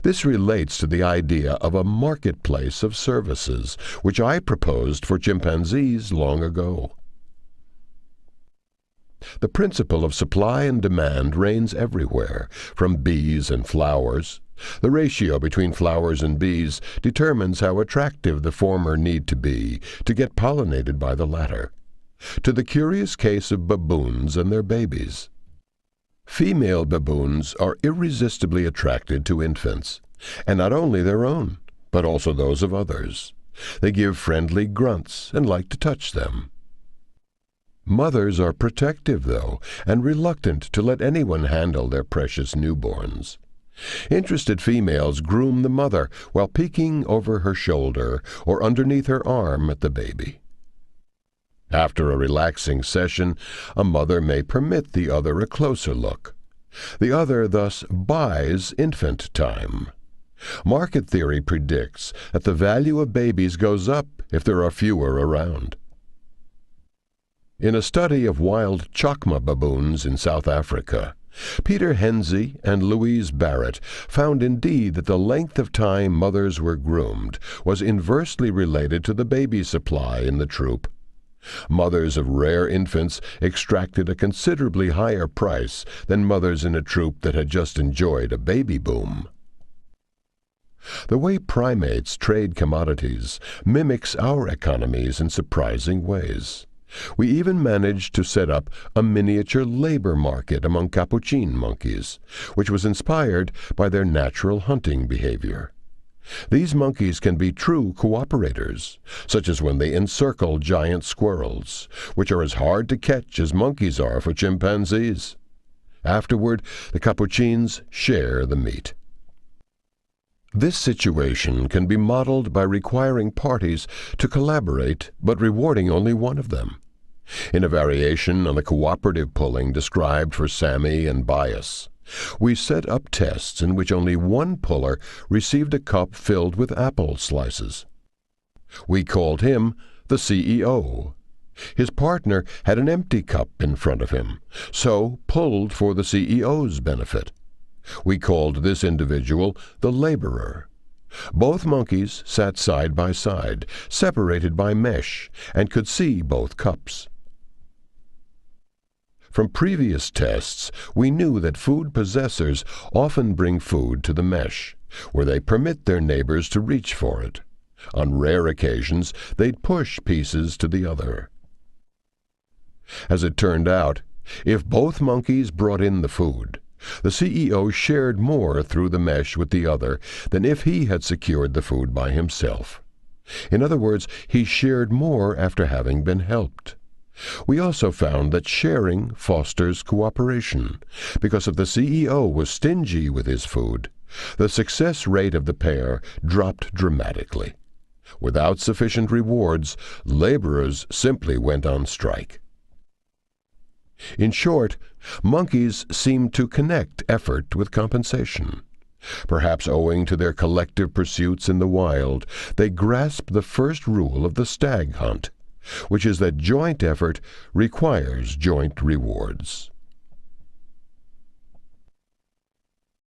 This relates to the idea of a marketplace of services, which I proposed for chimpanzees long ago. The principle of supply and demand reigns everywhere, from bees and flowers. The ratio between flowers and bees determines how attractive the former need to be to get pollinated by the latter, to the curious case of baboons and their babies. Female baboons are irresistibly attracted to infants, and not only their own, but also those of others. They give friendly grunts and like to touch them. Mothers are protective, though, and reluctant to let anyone handle their precious newborns. Interested females groom the mother while peeking over her shoulder or underneath her arm at the baby. After a relaxing session, a mother may permit the other a closer look. The other thus buys infant time. Market theory predicts that the value of babies goes up if there are fewer around. In a study of wild chacma baboons in South Africa, Peter Henze and Louise Barrett found indeed that the length of time mothers were groomed was inversely related to the baby supply in the troop. Mothers of rare infants extracted a considerably higher price than mothers in a troop that had just enjoyed a baby boom. The way primates trade commodities mimics our economies in surprising ways. We even managed to set up a miniature labor market among capuchin monkeys, which was inspired by their natural hunting behavior. These monkeys can be true cooperators, such as when they encircle giant squirrels, which are as hard to catch as monkeys are for chimpanzees. Afterward, the capuchins share the meat. This situation can be modeled by requiring parties to collaborate but rewarding only one of them. In a variation on the cooperative pulling described for Sammy and Bias, we set up tests in which only one puller received a cup filled with apple slices. We called him the CEO. His partner had an empty cup in front of him, so pulled for the CEO's benefit. We called this individual the laborer. Both monkeys sat side by side, separated by mesh, and could see both cups. From previous tests, we knew that food possessors often bring food to the mesh, where they permit their neighbors to reach for it. On rare occasions, they'd push pieces to the other. As it turned out, if both monkeys brought in the food, the CEO shared more through the mesh with the other than if he had secured the food by himself. In other words, he shared more after having been helped. We also found that sharing fosters cooperation, because if the CEO was stingy with his food, the success rate of the pair dropped dramatically. Without sufficient rewards, laborers simply went on strike. In short, monkeys seem to connect effort with compensation. Perhaps owing to their collective pursuits in the wild, they grasp the first rule of the stag hunt, which is that joint effort requires joint rewards.